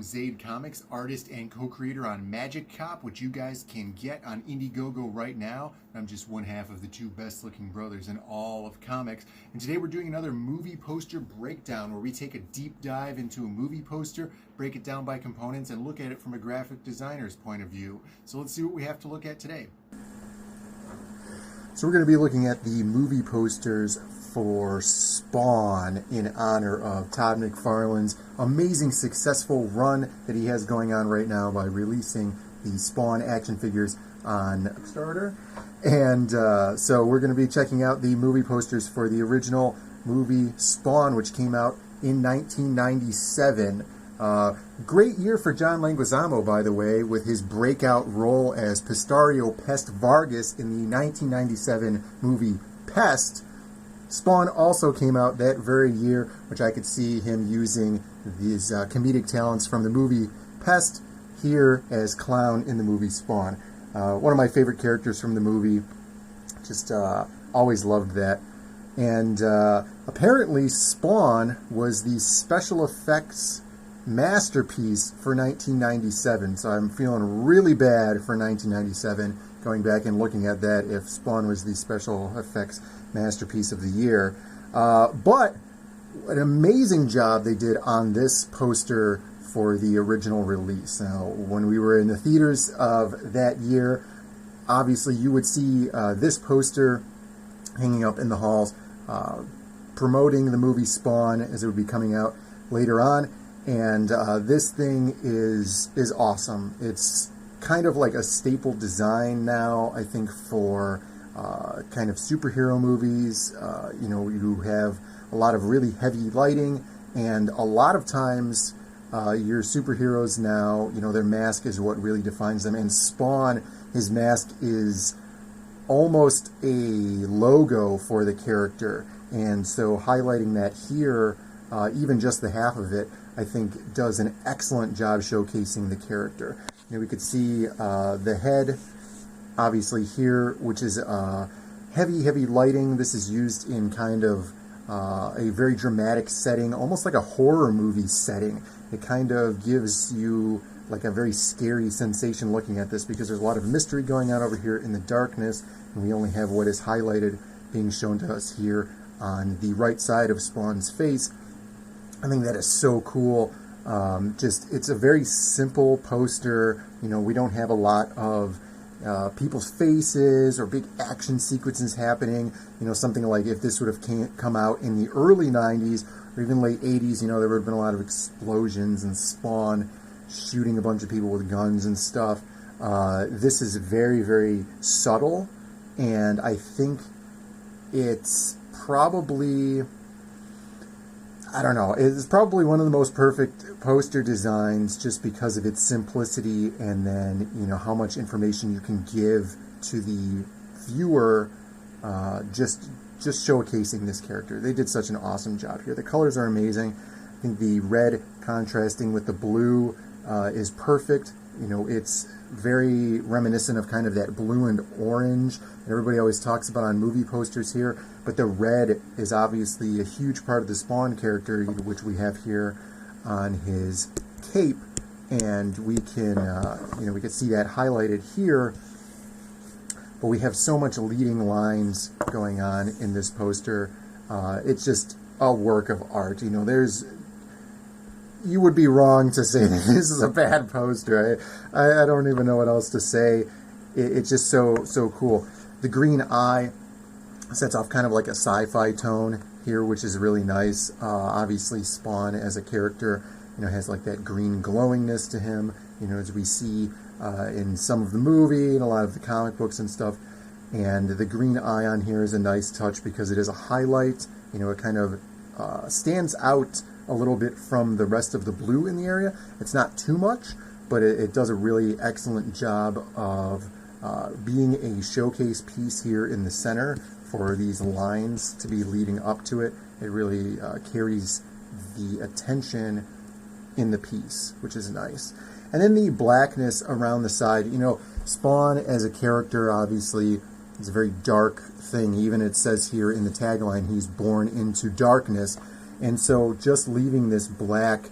from Zaid Comics, artist and co-creator on Magic Cop, which you guys can get on Indiegogo right now. I'm just one half of the two best-looking brothers in all of comics. And today we're doing another movie poster breakdown where we take a deep dive into a movie poster, break it down by components, and look at it from a graphic designer's point of view. So let's see what we have to look at today. So we're going to be looking at the movie posters for Spawn in honor of Todd McFarlane's amazing successful run that he has going on right now by releasing the Spawn action figures on Kickstarter. And so we're going to be checking out the movie posters for the original movie Spawn, which came out in 1997. Great year for John Leguizamo, by the way, with his breakout role as Pistario Pest Vargas in the 1997 movie Pest. Spawn also came out that very year, which I could see him using these comedic talents from the movie Pest here as Clown in the movie Spawn. One of my favorite characters from the movie. Just always loved that. And apparently Spawn was the special effects masterpiece for 1997, so I'm feeling really bad for 1997 going back and looking at that if Spawn was the special effects masterpiece of the year. But an amazing job they did on this poster for the original release. Now, when we were in the theaters of that year, obviously you would see this poster hanging up in the halls promoting the movie Spawn as it would be coming out later on. And this thing is awesome. It's kind of like a staple design now, I think, for kind of superhero movies. You know, you have a lot of really heavy lighting, and a lot of times your superheroes now, you know, their mask is what really defines them. And Spawn, his mask is almost a logo for the character. And so highlighting that here, even just the half of it, I think does an excellent job showcasing the character. You know, we could see the head, obviously here, which is heavy lighting. This is used in kind of a very dramatic setting, almost like a horror movie setting. It kind of gives you like a very scary sensation looking at this because there's a lot of mystery going on over here in the darkness, and we only have what is highlighted being shown to us here on the right side of Spawn's face. I think that is so cool. It's a very simple poster. You know, we don't have a lot of people's faces or big action sequences happening. You know, something like if this would have come out in the early 90s or even late 80s, you know, there would have been a lot of explosions and Spawn shooting a bunch of people with guns and stuff. This is very, very subtle, and I think it's probably, I don't know, it's probably one of the most perfect poster designs just because of its simplicity, and then, you know, how much information you can give to the viewer just showcasing this character. They did such an awesome job here. The colors are amazing. I think the red contrasting with the blue is perfect. You know, it's very reminiscent of kind of that blue and orange that everybody always talks about on movie posters here. But the red is obviously a huge part of the Spawn character, which we have here on his cape, and we can, you know, we can see that highlighted here. But we have so much leading lines going on in this poster. It's just a work of art. You know, you would be wrong to say that this is a bad poster. I don't even know what else to say. It's just so cool. The green eye sets off kind of like a sci-fi tone here, which is really nice. Obviously, Spawn as a character, you know, has like that green glowingness to him, you know, as we see in some of the movie and a lot of the comic books and stuff. And the green eye on here is a nice touch because it is a highlight. You know, it kind of stands out a little bit from the rest of the blue in the area. It's not too much, but it does a really excellent job of being a showcase piece here in the center for these lines to be leading up to it. It really carries the attention in the piece, which is nice. And then the blackness around the side. You know, Spawn as a character, obviously, is a very dark thing. Even it says here in the tagline, he's born into darkness. And so just leaving this black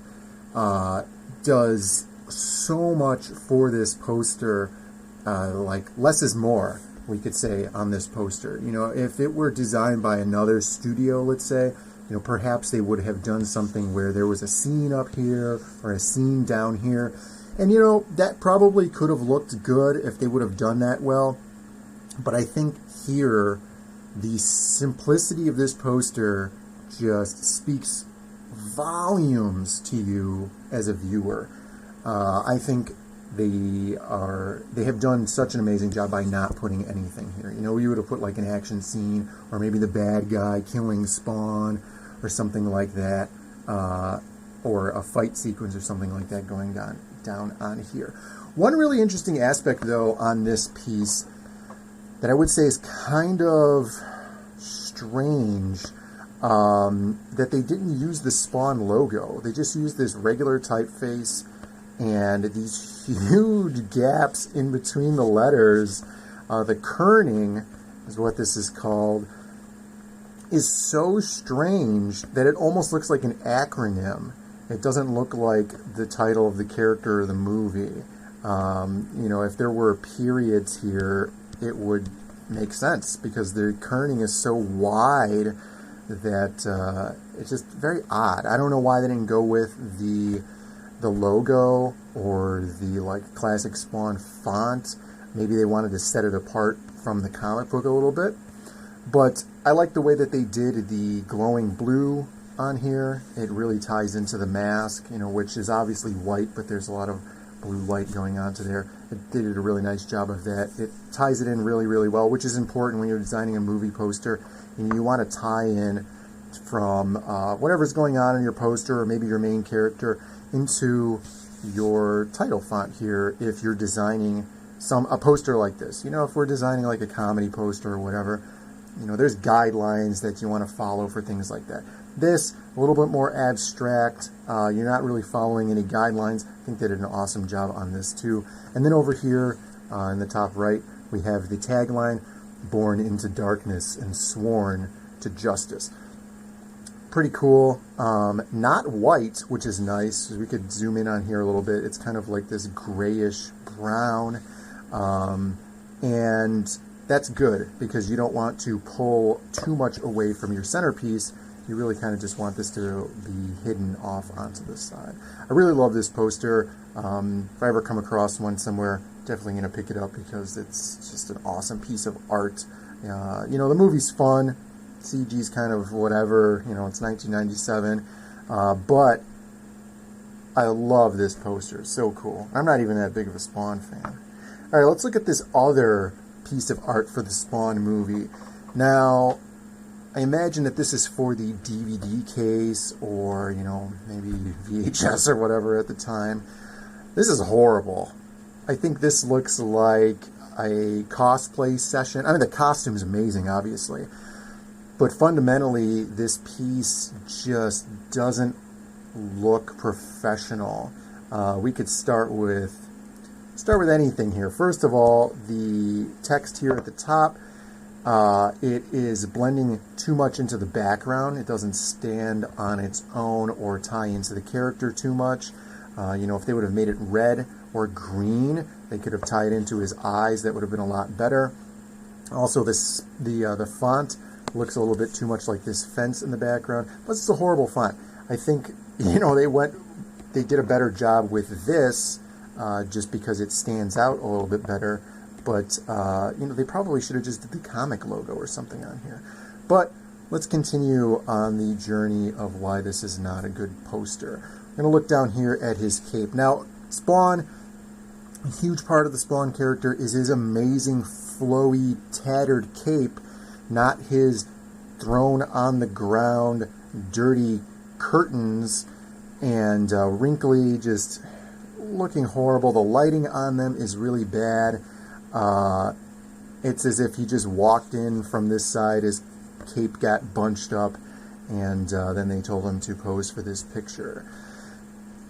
does so much for this poster. Like less is more, we could say, on this poster. You know, if it were designed by another studio, let's say, you know, perhaps they would have done something where there was a scene up here or a scene down here. And, you know, that probably could have looked good if they would have done that well. But I think here, the simplicity of this poster just speaks volumes to you as a viewer. I think they have done such an amazing job by not putting anything here. You know, you would have put like an action scene, or maybe the bad guy killing Spawn, or something like that, or a fight sequence or something like that going down on here. One really interesting aspect, though, on this piece that I would say is kind of strange, that they didn't use the Spawn logo. They just used this regular typeface and these huge gaps in between the letters. The kerning is what this is called, is so strange that it almost looks like an acronym. It doesn't look like the title of the character or the movie. You know, if there were periods here, it would make sense, because the kerning is so wide that it's just very odd. I don't know why they didn't go with the logo or the like classic Spawn font. Maybe they wanted to set it apart from the comic book a little bit. But I like the way that they did the glowing blue on here. It really ties into the mask, you know, which is obviously white, but there's a lot of blue light going on to there. They did a really nice job of that. It ties it in really, really well, which is important when you're designing a movie poster. You want to tie in from whatever's going on in your poster, or maybe your main character, into your title font here if you're designing a poster like this. You know, if we're designing like a comedy poster or whatever, you know, there's guidelines that you want to follow for things like that. This, a little bit more abstract. You're not really following any guidelines. I think they did an awesome job on this too. And then over here in the top right, we have the tagline, "Born into darkness and sworn to justice." Pretty cool. Not white, which is nice. We could zoom in on here a little bit. It's kind of like this grayish brown. And that's good, because you don't want to pull too much away from your centerpiece. You really kind of just want this to be hidden off onto the side. I really love this poster. If I ever come across one somewhere, definitely going to pick it up, because it's just an awesome piece of art. You know, the movie's fun. CG's kind of whatever. You know, it's 1997. But I love this poster. It's so cool. I'm not even that big of a Spawn fan. All right, let's look at this other piece of art for the Spawn movie. Now, I imagine that this is for the DVD case, or, you know, maybe VHS or whatever at the time. This is horrible. I think this looks like a cosplay session. I mean, the costume's amazing, obviously. But fundamentally, this piece just doesn't look professional. We could start with anything here. First of all, the text here at the top, it is blending too much into the background. It doesn't stand on its own or tie into the character too much. You know, if they would have made it red or green, they could have tied into his eyes. That would have been a lot better. Also, the font looks a little bit too much like this fence in the background. But it's a horrible font. I think, you know, they did a better job with this, just because it stands out a little bit better. But, you know, they probably should have just did the comic logo or something on here. But let's continue on the journey of why this is not a good poster. I'm going to look down here at his cape. Now, Spawn, a huge part of the Spawn character is his amazing, flowy, tattered cape, not his thrown on the ground, dirty curtains and wrinkly, just looking horrible. The lighting on them is really bad. It's as if he just walked in from this side, his cape got bunched up, and then they told him to pose for this picture.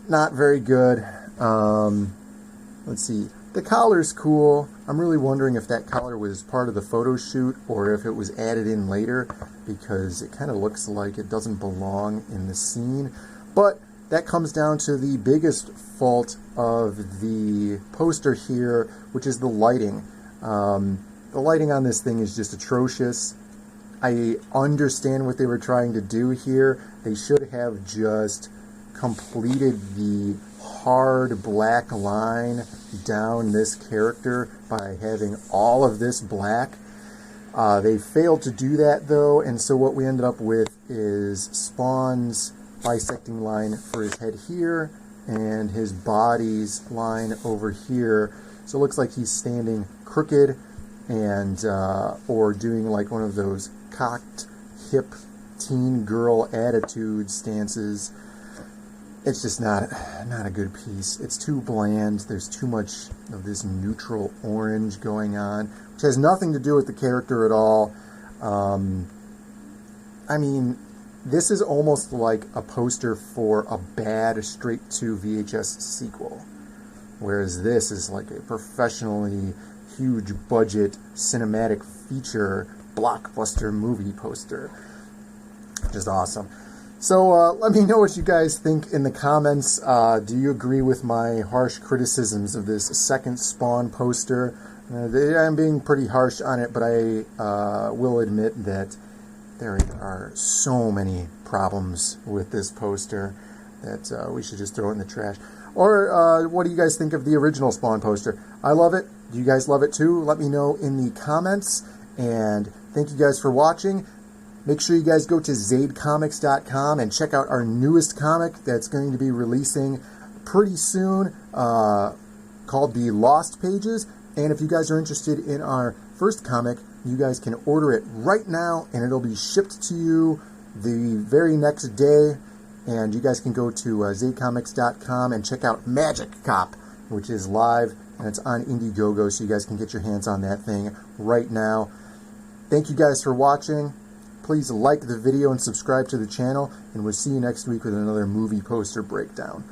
Not very good. Let's see. The collar's cool. I'm really wondering if that collar was part of the photo shoot or if it was added in later, because it kind of looks like it doesn't belong in the scene. But that comes down to the biggest fault of the poster here, which is the lighting. The lighting on this thing is just atrocious. I understand what they were trying to do here. They should have just completed the hard black line down this character by having all of this black. They failed to do that though, and so what we ended up with is Spawn's bisecting line for his head here and his body's line over here. So it looks like he's standing crooked and or doing like one of those cocked hip teen girl attitude stances. It's just not a good piece. It's too bland. There's too much of this neutral orange going on, which has nothing to do with the character at all. I mean, this is almost like a poster for a bad straight-to VHS sequel, whereas this is like a professionally huge budget cinematic feature blockbuster movie poster. Just awesome. So let me know what you guys think in the comments. Do you agree with my harsh criticisms of this second Spawn poster? I'm being pretty harsh on it, but I will admit that there are so many problems with this poster that we should just throw it in the trash. Or what do you guys think of the original Spawn poster? I love it. Do you guys love it too? Let me know in the comments. And thank you guys for watching. Make sure you guys go to zadecomics.com and check out our newest comic that's going to be releasing pretty soon, called The Lost Pages. And if you guys are interested in our first comic, you guys can order it right now, and it'll be shipped to you the very next day. And you guys can go to zadecomics.com and check out Magic Cop, which is live, and it's on Indiegogo, so you guys can get your hands on that thing right now. Thank you guys for watching. Please like the video and subscribe to the channel, and we'll see you next week with another movie poster breakdown.